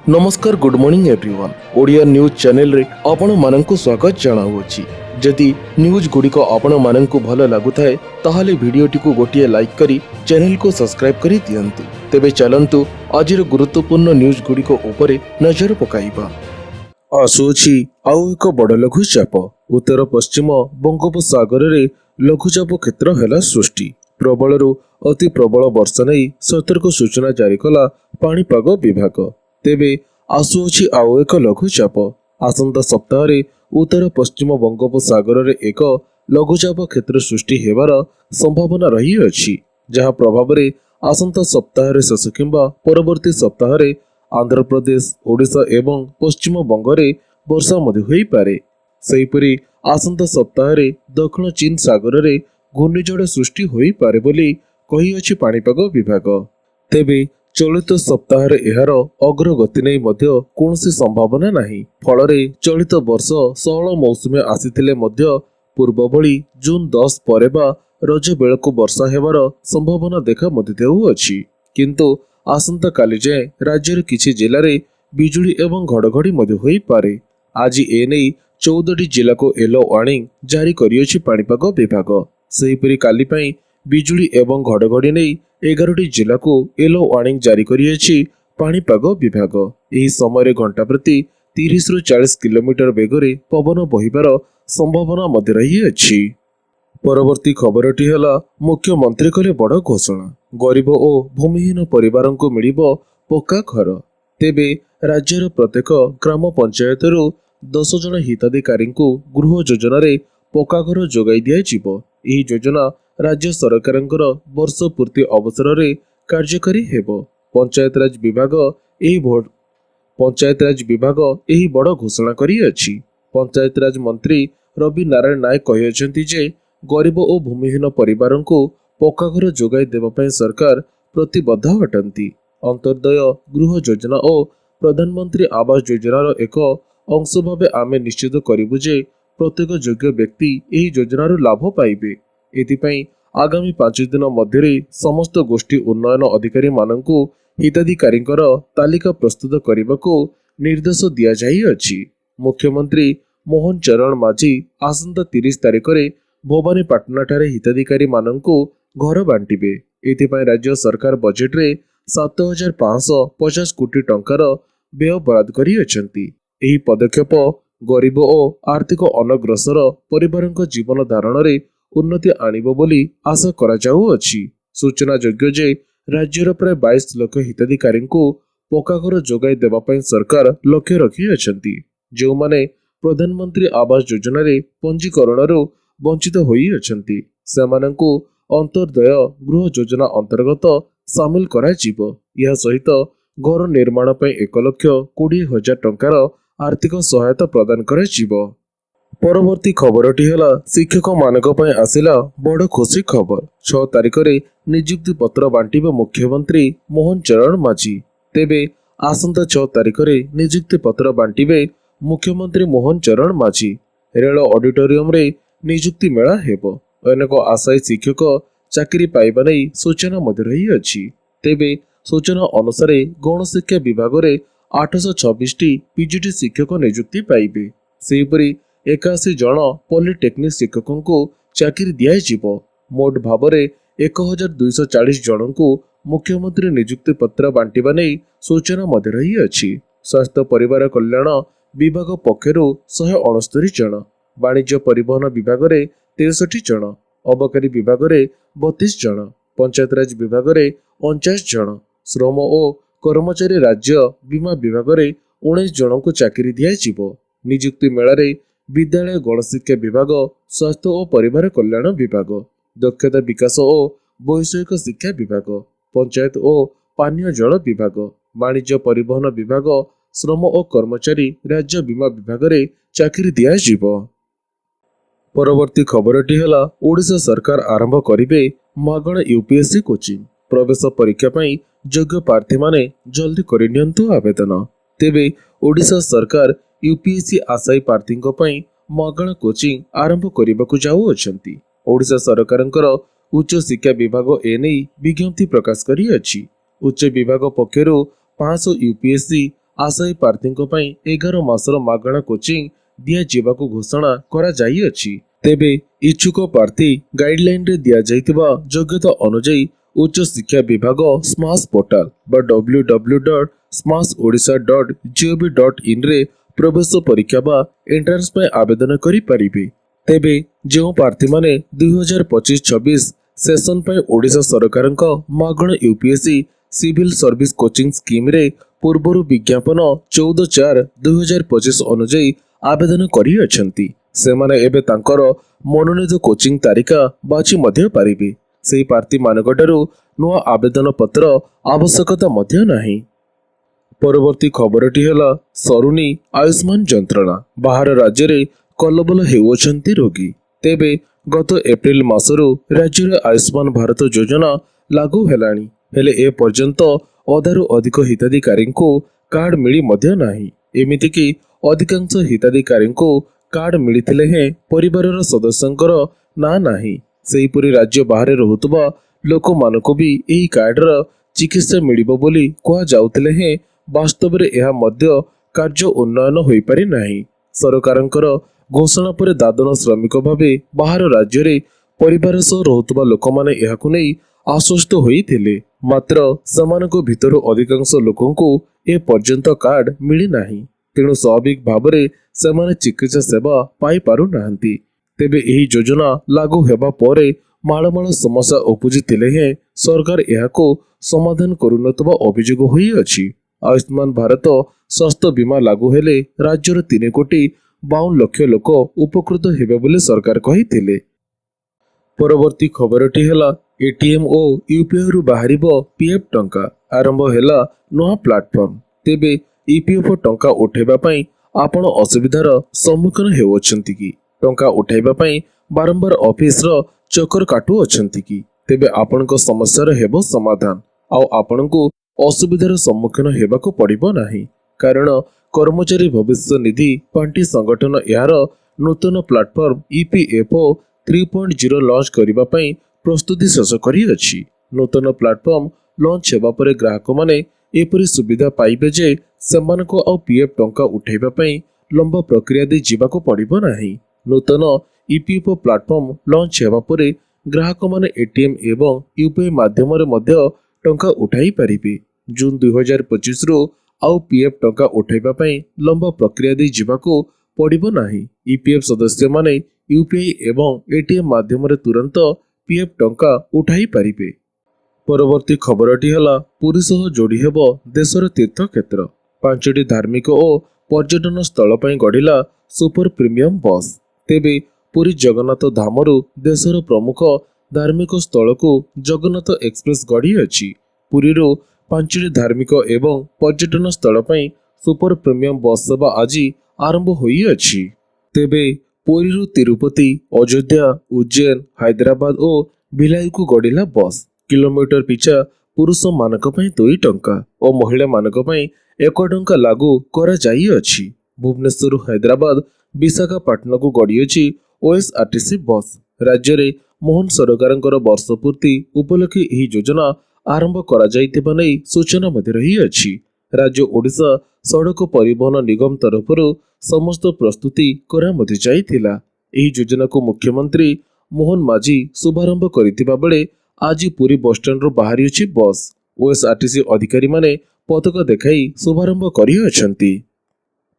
नमस्कार good morning everyone Odia news channel रे आपण माननकु स्वागत जणाउछि। जदि न्यूज गुड़िक आपण माननकु भल लागुथाए ताहाले भिडियोटी को गोटिए लाइक करी चैनल को सब्सक्राइब करी दियंतु। तेबे चलंतु आजिर गुरुत्वपूर्ण न्यूज गुड़िक उपरे नजर पकाइबा। आसुछि आउ एक बड़ लघुचाप उत्तर पश्चिम बंगोपसागर रे लघुचाप क्षेत्र हेला सृष्टि। प्रबलरू अति प्रबल वर्षा नहीं सतर्क सूचना जारी कला पाणीपाग विभाग। तेबे आसुअछि आउ एक लघुचाप आसंता सप्ताह उत्तर पश्चिम बंगोपसागर रे एक लघुचाप क्षेत्र सृष्टि हेबार संभावना रही अछि, जहा प्रभाव रे आसंता सप्ताह शेष किंबा परवर्ती सप्ताह आंध्र प्रदेश ओडिशा एवं पश्चिम बंग रे वर्षा मध्य होई पारे। सेहिपरि आसंता सप्ताह दक्षिण चीन सागर रे घूर्णिझड़ सृष्टि होई पारे बोली कहि अछि पाणीपाग विभाग। तेबे चलित सप्ताह एहार अग्रगति नहीं मध्य कौनसी संभावना नहीं। फलरे चलित वर्ष सहल मौसुमी आसीथिले मध्य पूर्व भली जून 10 परे बा रज बेलकु वर्षा हेबार संभावना देखा मध्य देउअछि, किंतु आसंता काली जाए राज्यर किछि जिल्ला रे बिजुली एवं घड़घड़ी मध्य होई पारे। आज एने 14टी जिला को येलो वार्निंग जारी करियोछि पाणीपाग विभाग। सेहिपरि काली पई बिजुली एवं घड़घड़ी नहीं 11टी जिला को येलो वार्निंग जारी करियोछि पाणीपाग विभाग। एही समय घंटा प्रति 30 रु 40 किलोमीटर बेगरे पवन बहिबार संभावना मध्य रही अछि। परवर्ती खबरटी हला मुख्यमंत्री कले बड़ घोषणा, गरीब ओ भूमिहीन परिवार को मिलिबो पक्का घर। तेबे राज्यर प्रत्येक ग्राम पंचायत 10 जन हिताधिकारी को गृह योजना रे पक्का घर जोगाई दिया जिवो। एही योजना राज्य सरकारंकर वर्ष पूर्ति अवसर रे कार्यकारी हेबो। पंचायत राज विभाग एही बड़ घोषणा करी अछि। पंचायत राज मंत्री रवि नारायण नायक कहिसेंति जे गरीब और भूमिहीन परिवार को पक्का घर जोगाई देबा पई सरकार प्रतिबद्ध अटंती। अंत्योदय गृह योजना और प्रधानमंत्री आवास योजनार एक अंश भावे आमे निश्चित करिबु जे प्रत्येक योग्य व्यक्ति एही योजनार लाभ पाइबे। एथिपाई आगामी 5 दिन मध्य समस्त गोष्ठी उन्नयन अधिकारी माननकु हिताधिकारींकर तालिका प्रस्तुत करने को निर्देश दिया जाई अछि। मुख्यमंत्री मोहन चरण माझी आसंता 30 तारिख रे भवानीपाटना ठारे हिताधिकारी माननकु घर बांटिबे। एथिपाई राज्य सरकार बजेट रे 7550 कोटी टंकार व्यय बराद करी अछंती। एही पदक्षेप गरीब और आर्थिक अनग्रसर परिवारक जीवन धारण रे उन्नति आनिबो बोली आशा करा जाउ अछि। सूचना योग्य जे राज्यर प्राय 22 लाख हिताधिकारी को पक्का घर जोगाई देबा पई सरकार लक्ष्य रखी अछंती, जो माने प्रधानमंत्री आवास योजना रे पंजीकरण रो वंचित होई अछंती सेमानंकु अंत्योदय गृह योजना अंतर्गत शामिल करा जिवो। यह सहित घर निर्माण पई 1,20,000 टंकार आर्थिक सहायता प्रदान करा जिवो। परवर्ती खबरटी हला शिक्षक मानक पई आसिला बड़ खुशी खबर। 6 तारिख रे नियुक्ति पत्र बांटिबे मुख्यमंत्री मोहन चरण माझी। तेबे आसंता 6 तारिख रे नियुक्ति पत्र बांटिबे मुख्यमंत्री मोहन चरण माझी। रेल ऑडिटोरियम रे नियुक्ति मेला हेबो। अनेक आशायी शिक्षक चाकरी पाइबा नै सूचना मध्य रही अछि। तेबे सूचना अनुसार गणशिक्षा विभाग रे 826 टी पीजीटी शिक्षक नियुक्ति पाइबे। सेहिपरि 81 जन पॉलिटेक्निक शिक्षकों को चाकरी दिया जिवो। मोट भाव में 1240 जन को मुख्यमंत्री नियुक्ति पत्र बांटिबा नै सूचना मध्य रही अछि। स्वास्थ्य परिवार कल्याण विभाग पक्षरु 169 जन, वाणिज्य परिवहन विभाग रे 63 जन, अबकारी विभाग रे 32 जन, पंचायत राज विभाग रे 49 जन, श्रम और कर्मचारी राज्य बीमा विभाग रे 19 जन को चाकरी दिया जिवो। नियुक्ति मेला रे विद्यालय गणशिक्षा विभाग, स्वास्थ्य और परिवार कल्याण विभाग, दक्षता विकास और वैषयिक शिक्षा विभाग, पंचायत और पानीय जल विभाग, वाणिज्य परिवहन विभाग, श्रम और कर्मचारी राज्य बीमा विभाग रे चाकरी दिया जिवो। परवर्ती खबरटी हला ओडिशा सरकार आरंभ करिवे मागणा यूपीएससी कोचिंग। प्रवेश परीक्षा पई योग्य प्रार्थी माने जल्दी करि नियंतु आवेदन। तेबे ओडिशा सरकार यूपीएससी आशायी प्रार्थी पई मागणा कोचिंग आरंभ करने जाऊ अछंती। ओडिशा सरकारंकर उच्च शिक्षा विभाग एने विज्ञप्ति प्रकाश करी अछि। उच्च विभाग पक्षरु 500 यूपीएससी ଆଶାୟୀ ପ୍ରାର୍ଥୀଙ୍କ ପାଇଁ 11 ମାସର ମାଗଣା କୋଚିଂ ଦିଆଯିବାକୁ ଘୋଷଣା କରାଯାଇଅଛି। ତେବେ ଇଚ୍ଛୁକ ପ୍ରାର୍ଥୀ ଗାଇଡଲାଇନରେ ଦିଆଯାଇଥିବା ଯୋଗ୍ୟତା ଅନୁଯାୟୀ ଉଚ୍ଚଶିକ୍ଷା ବିଭାଗ ସ୍ମାର୍ଟ ପୋର୍ଟାଲ ବା www.smartodisha.gov.in ରେ ପ୍ରବେଶ ପରୀକ୍ଷା ବା ଏଣ୍ଟ୍ରାନ୍ସ ପାଇଁ ଆବେଦନ କରିପାରିବେ। ତେବେ ଯେଉଁ ପ୍ରାର୍ଥୀମାନେ 2025-26 ସେସନ ପାଇଁ ଓଡ଼ିଶା ସରକାରଙ୍କ ମାଗଣା ୟୁପିଏସସି ସିଭିଲ ସର୍ଭିସ କୋଚିଂ ସ୍କିମରେ ପୂର୍ବରୁ ବିଜ୍ଞାପନ 14/4/2025 ଅନୁଯାୟୀ ଆବେଦନ କରିଅଛନ୍ତି, ସେମାନେ ଏବେ ତାଙ୍କର ମନୋନୀତ କୋଚିଂ ତାରିଖ ବାଛି ମଧ୍ୟ ପାରିବେ। ସେହି ପ୍ରାର୍ଥୀମାନଙ୍କଠାରୁ ନୂଆ ଆବେଦନ ପତ୍ର ଆବଶ୍ୟକତା ମଧ୍ୟ ନାହିଁ। ପରବର୍ତ୍ତୀ ଖବରଟି ହେଲା ସରୁନି ଆୟୁଷ୍ମାନ ଯନ୍ତ୍ରଣା, ବାହାର ରାଜ୍ୟରେ କଲବଲ ହେଉଅଛନ୍ତି ରୋଗୀ। ତେବେ ଗତ ଏପ୍ରିଲ ମାସରୁ ରାଜ୍ୟରେ ଆୟୁଷ୍ମାନ ଭାରତ ଯୋଜନା ଲାଗୁ ହେଲାଣି, ହେଲେ ଏ ପର୍ଯ୍ୟନ୍ତ ଅଧାରୁ ଅଧିକ ହିତାଧିକାରୀଙ୍କୁ କାର୍ଡ ମିଳି ମଧ୍ୟ ନାହିଁ। ଏମିତିକି ଅଧିକାଂଶ ହିତାଧିକାରୀଙ୍କୁ କାର୍ଡ ମିଳିଥିଲେ ହେଁ ପରିବାରର ସଦସ୍ୟଙ୍କର ନାଁ ନାହିଁ। ସେହିପରି ରାଜ୍ୟ ବାହାରେ ରହୁଥିବା ଲୋକମାନଙ୍କୁ ବି ଏହି କାର୍ଡର ଚିକିତ୍ସା ମିଳିବ ବୋଲି କୁହାଯାଉଥିଲେ ହେଁ ବାସ୍ତବରେ ଏହା ମଧ୍ୟ କାର୍ଯ୍ୟ ଉନ୍ନୟନ ହୋଇପାରି ନାହିଁ। ସରକାରଙ୍କର ଘୋଷଣା ପରେ ଦାଦନ ଶ୍ରମିକ ଭାବେ ବାହାର ରାଜ୍ୟରେ ପରିବାର ସହ ରହୁଥିବା ଲୋକମାନେ ଏହାକୁ ନେଇ ଆଶ୍ୱସ୍ତ ହୋଇଥିଲେ। ମାତ୍ର ସେମାନଙ୍କ ଭିତରୁ ଅଧିକାଂଶ ଲୋକଙ୍କୁ ଏ ପର୍ଯ୍ୟନ୍ତ କାର୍ଡ ମିଳିନାହିଁ। ତେଣୁ ସ୍ୱାଭାବିକ ଭାବରେ ସେମାନେ ଚିକିତ୍ସା ସେବା ପାଇପାରୁନାହାନ୍ତି। ତେବେ ଏହି ଯୋଜନା ଲାଗୁ ହେବା ପରେ ମାଳମାଳ ସମସ୍ୟା ଉପୁଜିଥିଲେ ହେଁ ସରକାର ଏହାକୁ ସମାଧାନ କରୁନଥିବା ଅଭିଯୋଗ ହୋଇଅଛି। ଆୟୁଷ୍ମାନ ଭାରତ ସ୍ୱାସ୍ଥ୍ୟ ବୀମା ଲାଗୁ ହେଲେ ରାଜ୍ୟର 3,52,00,000 ଲୋକ ଉପକୃତ ହେବେ ବୋଲି ସରକାର କହିଥିଲେ। ପରବର୍ତ୍ତୀ ଖବରଟି ହେଲା ଏଟିଏମ୍ ଓ ୟୁପିଆଇରୁ ବାହାରିବ ପିଏଫ୍ ଟଙ୍କା, ଆରମ୍ଭ ହେଲା ନୂଆ ପ୍ଲାଟଫର୍ମ। ତେବେ ଇପିଏଫ୍ ଟଙ୍କା ଉଠାଇବା ପାଇଁ ଆପଣ ଅସୁବିଧାର ସମ୍ମୁଖୀନ ହେଉଅଛନ୍ତି କି? ଟଙ୍କା ଉଠାଇବା ପାଇଁ ବାରମ୍ବାର ଅଫିସର ଚକ୍କର କାଟୁଅଛନ୍ତି କି? ତେବେ ଆପଣଙ୍କ ସମସ୍ୟାର ହେବ ସମାଧାନ, ଆଉ ଆପଣଙ୍କୁ ଅସୁବିଧାର ସମ୍ମୁଖୀନ ହେବାକୁ ପଡ଼ିବ ନାହିଁ। କାରଣ କର୍ମଚାରୀ ଭବିଷ୍ୟ ନିଧି ପାଣ୍ଠି ସଂଗଠନ ଏହାର ନୂତନ ପ୍ଲାଟଫର୍ମ ଇପିଏଫ୍ଓ 3.0 ଲଞ୍ଚ କରିବା ପାଇଁ ପ୍ରସ୍ତୁତି ଶେଷ କରିଅଛି। ନୂତନ ପ୍ଲାଟଫର୍ମ ଲଞ୍ଚ ହେବା ପରେ ଗ୍ରାହକମାନେ ଏପରି ସୁବିଧା ପାଇବେ ଯେ ସେମାନଙ୍କୁ ଆଉ ପିଏଫ୍ ଟଙ୍କା ଉଠାଇବା ପାଇଁ ଲମ୍ବା ପ୍ରକ୍ରିୟା ଦେଇ ଯିବାକୁ ପଡ଼ିବ ନାହିଁ। ନୂତନ ଇପିଏଫ୍ଓ ପ୍ଲାଟଫର୍ମ ଲଞ୍ଚ ହେବା ପରେ ଗ୍ରାହକମାନେ ଏଟିଏମ୍ ଏବଂ ୟୁପିଆଇ ମାଧ୍ୟମରେ ମଧ୍ୟ ଟଙ୍କା ଉଠାଇ ପାରିବେ। ଜୁନ 2025ରୁ ଆଉ ପିଏଫ୍ ଟଙ୍କା ଉଠାଇବା ପାଇଁ ଲମ୍ବା ପ୍ରକ୍ରିୟା ଦେଇ ଯିବାକୁ ପଡ଼ିବ ନାହିଁ। ଇପିଏଫ୍ ସଦସ୍ୟମାନେ ୟୁପିଆଇ ଏବଂ ଏଟିଏମ୍ ମାଧ୍ୟମରେ ତୁରନ୍ତ ପିଏଫ୍ ଟଙ୍କା ଉଠାଇ ପାରିବେ। ପରବର୍ତ୍ତୀ ଖବରଟି ହେଲା ପୁରୀ ସହ ଯୋଡ଼ି ହେବ ଦେଶର ତୀର୍ଥକ୍ଷେତ୍ର। 5ଟି ଧାର୍ମିକ ଓ ପର୍ଯ୍ୟଟନ ସ୍ଥଳ ପାଇଁ ଗଢ଼ିଲା ସୁପର ପ୍ରିମିୟମ ବସ୍। ତେବେ ପୁରୀ ଜଗନ୍ନାଥ ଧାମରୁ ଦେଶର ପ୍ରମୁଖ ଧାର୍ମିକ ସ୍ଥଳକୁ ଜଗନ୍ନାଥ ଏକ୍ସପ୍ରେସ ଗଢ଼ିଅଛି। ପୁରୀରୁ 5ଟି ଧାର୍ମିକ ଏବଂ ପର୍ଯ୍ୟଟନ ସ୍ଥଳ ପାଇଁ ସୁପର ପ୍ରିମିୟମ ବସ୍ ସେବା ଆଜି ଆରମ୍ଭ ହୋଇଅଛି। ତେବେ ପୁରୀରୁ ତିରୁପତି, ଅଯୋଧ୍ୟା, ଉଜ୍ଜୈନ, ହାଇଦ୍ରାବାଦ ଓ ଭିଲାଇକୁ ଗଡ଼ିଲା ବସ୍। କିଲୋମିଟର ପିଛା ପୁରୁଷମାନଙ୍କ ପାଇଁ 2 ଟଙ୍କା ଓ ମହିଳାମାନଙ୍କ ପାଇଁ 1 ଟଙ୍କା ଲାଗୁ କରାଯାଇଅଛି। ଭୁବନେଶ୍ୱରରୁ ହାଇଦ୍ରାବାଦ, ବିଶାଖାପାଟଣାକୁ ଗଡ଼ିଅଛି ଓଏସ୍ଆରଟିସି ବସ୍। ରାଜ୍ୟରେ ମୋହନ ସରକାରଙ୍କର ବର୍ଷ ପୂର୍ତ୍ତି ଉପଲକ୍ଷେ ଏହି ଯୋଜନା ଆରମ୍ଭ କରାଯାଇଥିବା ନେଇ ସୂଚନା ମଧ୍ୟ ରହିଅଛି। ରାଜ୍ୟ ଓଡ଼ିଶା ସଡ଼କ ପରିବହନ ନିଗମ ତରଫରୁ ସମସ୍ତ ପ୍ରସ୍ତୁତି କରା ମଧ୍ୟ ଯାଇଥିଲା। ଏହି ଯୋଜନାକୁ ମୁଖ୍ୟମନ୍ତ୍ରୀ ମୋହନ ମାଝୀ ଶୁଭାରମ୍ଭ କରିଥିବା ବେଳେ ଆଜି ପୁରୀ ବସ୍ଷ୍ଟାଣ୍ଡରୁ ବାହାରିଅଛି ବସ୍। ଓଏସ୍ଆରଟିସି ଅଧିକାରୀମାନେ ପତାକା ଦେଖାଇ ଶୁଭାରମ୍ଭ କରିଅଛନ୍ତି।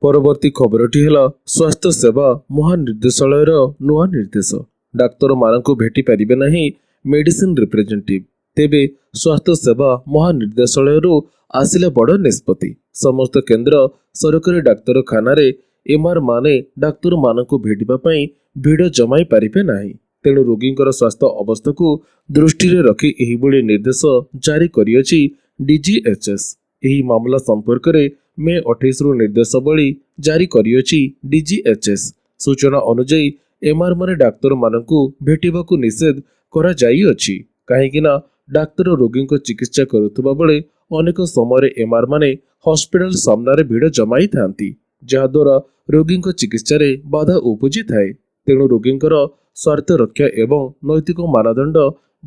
ପରବର୍ତ୍ତୀ ଖବରଟି ହେଲା ସ୍ୱାସ୍ଥ୍ୟ ସେବା ମହାନିର୍ଦ୍ଦେଶାଳୟର ନୂଆ ନିର୍ଦ୍ଦେଶ। ଡାକ୍ତରମାନଙ୍କୁ ଭେଟି ପାରିବେ ନାହିଁ ମେଡିସିନ ରିପ୍ରେଜେଣ୍ଟେଟିଭ। ତେବେ ସ୍ୱାସ୍ଥ୍ୟ ସେବା ମହାନିର୍ଦ୍ଦେଶାଳୟରୁ ଆସିଲା ବଡ଼ ନିଷ୍ପତ୍ତି। ସମସ୍ତ କେନ୍ଦ୍ର ସରକାରୀ ଡାକ୍ତରଖାନାରେ ଏମଆର ମାନେ ଡାକ୍ତରମାନଙ୍କୁ ଭେଟିବା ପାଇଁ ଭିଡ଼ ଜମାଇ ପାରିବେ ନାହିଁ। ତେଣୁ ରୋଗୀଙ୍କର ସ୍ୱାସ୍ଥ୍ୟ ଅବସ୍ଥାକୁ ଦୃଷ୍ଟିରେ ରଖି ଏହିଭଳି ନିର୍ଦ୍ଦେଶ ଜାରି କରିଅଛି ଡିଜିଏଚ୍ଏସ୍। ଏହି ମାମଲା ସମ୍ପର୍କରେ ମେ 28ରୁ ନିର୍ଦ୍ଦେଶାବଳୀ ଜାରି କରିଅଛି ଡିଜିଏଚ୍ଏସ୍। ସୂଚନା ଅନୁଯାୟୀ ଏମଆର ମାନେ ଡାକ୍ତରମାନଙ୍କୁ ଭେଟିବାକୁ ନିଷେଧ କରାଯାଇଅଛି, କାହିଁକି ନା ଡାକ୍ତର ରୋଗୀଙ୍କ ଚିକିତ୍ସା କରୁଥିବା ବେଳେ ଅନେକ ସମୟରେ ଏମଆର ମାନେ ହସ୍ପିଟାଲ ସାମ୍ନାରେ ଭିଡ଼ ଜମାଇଥାନ୍ତି, ଯାହାଦ୍ୱାରା ରୋଗୀଙ୍କ ଚିକିତ୍ସାରେ ବାଧା ଉପୁଜିଥାଏ। ତେଣୁ ରୋଗୀଙ୍କର ସ୍ୱାର୍ଥ ରକ୍ଷା ଏବଂ ନୈତିକ ମାନଦଣ୍ଡ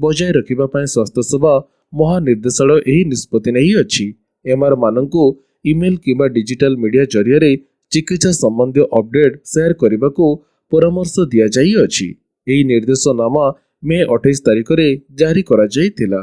ବଜାୟ ରଖିବା ପାଇଁ ସ୍ୱାସ୍ଥ୍ୟ ସେବା ମହାନିର୍ଦ୍ଦେଶାଳୟ ଏହି ନିଷ୍ପତ୍ତି ନେଇଅଛି। ଏମଆର ମାନଙ୍କୁ इमेल किंबा डिजिटल मीडिया जरिए चिकित्सा संबंधी अपडेट शेयर करने को परामर्श दि जाइए। ଏହି ନିର୍ଦ୍ଦେଶନାମା ମେ 28 ତାରିଖରେ ଜାରି କରାଯାଇଥିଲା।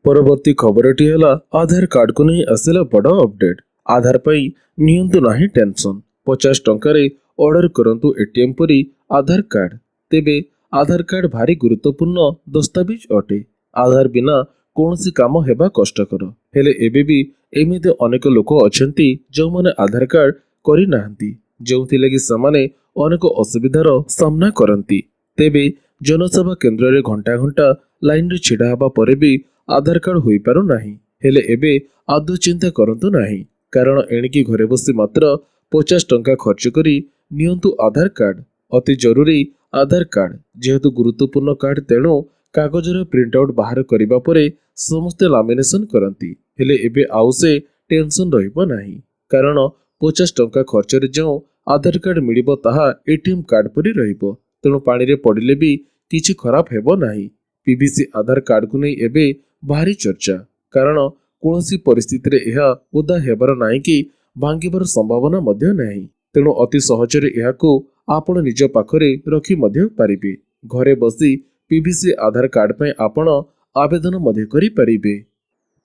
ପରବର୍ତ୍ତୀ ଖବରଟି ହେଲା ଆଧାର କାର୍ଡକୁ ନେଇ ଆସିଲା ବଡ଼ ଅପଡେଟ୍। ଆଧାର ପାଇଁ ନିଅନ୍ତୁ ନାହିଁ ଟେନସନ୍। 50 ଟଙ୍କାରେ ଅର୍ଡର କରନ୍ତୁ ଏଟିଏମ୍ ପରି ଆଧାର କାର୍ଡ। ତେବେ ଆଧାର କାର୍ଡ ଭାରି ଗୁରୁତ୍ୱପୂର୍ଣ୍ଣ ଦସ୍ତାବିଜ ଅଟେ। ଆଧାର ବିନା କୌଣସି କାମ ହେବା କଷ୍ଟକର। ହେଲେ ଏବେ ବି ଏମିତି ଅନେକ ଲୋକ ଅଛନ୍ତି ଯେଉଁମାନେ ଆଧାର କାର୍ଡ କରିନାହାନ୍ତି, ଯେଉଁଥିଲାଗି ସେମାନେ ଅନେକ ଅସୁବିଧାର ସାମ୍ନା କରନ୍ତି। ତେବେ ଜନସେବା କେନ୍ଦ୍ରରେ ଘଣ୍ଟା ଘଣ୍ଟା ଲାଇନରେ ଛିଡ଼ା ହେବା ପରେ ବି ଆଧାର କାର୍ଡ ହୋଇପାରୁନାହିଁ। ହେଲେ ଏବେ ଆଦୌ ଚିନ୍ତା କରନ୍ତୁ ନାହିଁ, କାରଣ ଏଣିକି ଘରେ ବସି ମାତ୍ର 50 ଟଙ୍କା ଖର୍ଚ୍ଚ କରି ନିଅନ୍ତୁ ଆଧାର କାର୍ଡ। ଅତି ଜରୁରୀ ଆଧାର କାର୍ଡ ଯେହେତୁ ଗୁରୁତ୍ୱପୂର୍ଣ୍ଣ କାର୍ଡ, ତେଣୁ କାଗଜର ପ୍ରିଣ୍ଟ ଆଉଟ୍ ବାହାର କରିବା ପରେ ସମସ୍ତେ ଲାମିନେସନ କରନ୍ତି। ହେଲେ ଏବେ ଆଉ ସେ ଟେନସନ୍ ରହିବ ନାହିଁ, କାରଣ 50 ଟଙ୍କା ଖର୍ଚ୍ଚରେ ଯେଉଁ ଆଧାର କାର୍ଡ ମିଳିବ ତାହା ଏଟିଏମ୍ କାର୍ଡ ପରି ରହିବ। ତେଣୁ ପାଣିରେ ପଡ଼ିଲେ ବି କିଛି ଖରାପ ହେବ ନାହିଁ। ପିଭିସି ଆଧାର କାର୍ଡକୁ ନେଇ ଏବେ ଭାରି ଚର୍ଚ୍ଚା, କାରଣ କୌଣସି ପରିସ୍ଥିତିରେ ଏହା ଓଦା ହେବାର ନାହିଁ କି ଭାଙ୍ଗିବାର ସମ୍ଭାବନା ମଧ୍ୟ ନାହିଁ। ତେଣୁ ଅତି ସହଜରେ ଏହାକୁ ଆପଣ ନିଜ ପାଖରେ ରଖି ମଧ୍ୟ ପାରିବେ। ଘରେ ବସି ପିଭିସି ଆଧାର କାର୍ଡ ପାଇଁ ଆପଣ ଆବେଦନ ମଧ୍ୟ କରିପାରିବେ।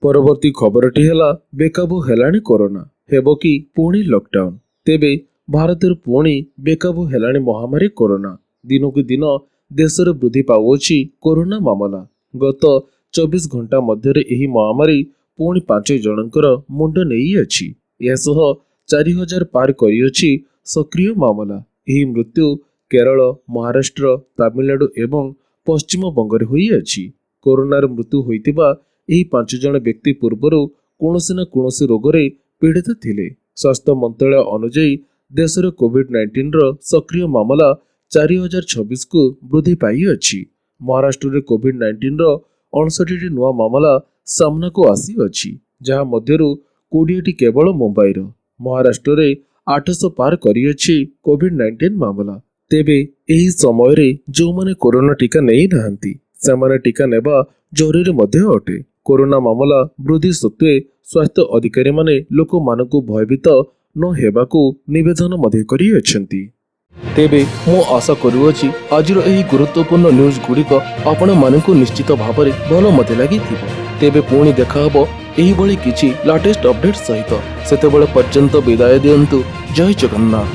ପରବର୍ତ୍ତୀ ଖବରଟି ହେଲା ବେକାବୁ ହେଲାଣି କରୋନା, ହେବ କି ପୁଣି ଲକଡାଉନ? ତେବେ ଭାରତରେ ପୁଣି ବେକାବୁ ହେଲାଣି ମହାମାରୀ କରୋନା। ଦିନକୁ ଦିନ ଦେଶରେ ବୃଦ୍ଧି ପାଉଅଛି କରୋନା ମାମଲା। ଗତ 24 ଘଣ୍ଟା ମଧ୍ୟରେ ଏହି ମହାମାରୀ ପୁଣି 5 ଜଣଙ୍କର ମୁଣ୍ଡ ନେଇଅଛି। ଏହାସହ 4000 ପାର କରିଅଛି ସକ୍ରିୟ ମାମଲା। ଏହି ମୃତ୍ୟୁ କେରଳ, ମହାରାଷ୍ଟ୍ର, ତାମିଲନାଡୁ ଏବଂ ପଶ୍ଚିମବଙ୍ଗରେ ହୋଇଅଛି। କରୋନାର ମୃତ୍ୟୁ ହୋଇଥିବା ଏହି 5 ଜଣ ବ୍ୟକ୍ତି ପୂର୍ବରୁ କୌଣସି ନା କୌଣସି ରୋଗରେ ପୀଡ଼ିତ ଥିଲେ। ସ୍ୱାସ୍ଥ୍ୟ ମନ୍ତ୍ରାଳୟ ଅନୁଯାୟୀ ଦେଶରେ କୋଭିଡ-19ର ସକ୍ରିୟ ମାମଲା 4026କୁ ବୃଦ୍ଧି ପାଇଅଛି। ମହାରାଷ୍ଟ୍ରରେ କୋଭିଡ-19ର 59ଟି ନୂଆ ମାମଲା ସାମ୍ନାକୁ ଆସିଅଛି, ଯାହା ମଧ୍ୟରୁ 20ଟି କେବଳ ମୁମ୍ବାଇର। ମହାରାଷ୍ଟ୍ରରେ 800 ପାର କରିଅଛି କୋଭିଡ-19 ମାମଲା। ତେବେ ଏହି ସମୟରେ ଯେଉଁମାନେ କରୋନା ଟିକା ନେଇନାହାନ୍ତି, ସେମାନେ ଟିକା ନେବା ଜରୁରୀ ମଧ୍ୟ ଅଟେ। କରୋନା ମାମଲା ବୃଦ୍ଧି ସତ୍ତ୍ୱେ ସ୍ୱାସ୍ଥ୍ୟ ଅଧିକାରୀମାନେ ଲୋକମାନଙ୍କୁ ଭୟଭୀତ ନ ହେବାକୁ ନିବେଦନ ମଧ୍ୟ କରିଅଛନ୍ତି। ତେବେ ମୁଁ ଆଶା କରୁଅଛି ଆଜିର ଏହି ଗୁରୁତ୍ୱପୂର୍ଣ୍ଣ ନ୍ୟୁଜ୍ ଗୁଡ଼ିକ ଆପଣମାନଙ୍କୁ ନିଶ୍ଚିତ ଭାବରେ ଭଲ ମଧ୍ୟ ଲାଗିଥିବ। ତେବେ ପୁଣି ଦେଖାହେବ ଏହିଭଳି କିଛି ଲାଟେଷ୍ଟ ଅପଡେଟ୍ ସହିତ। ସେତେବେଳେ ପର୍ଯ୍ୟନ୍ତ ବିଦାୟ ଦିଅନ୍ତୁ। ଜୟ ଜଗନ୍ନାଥ।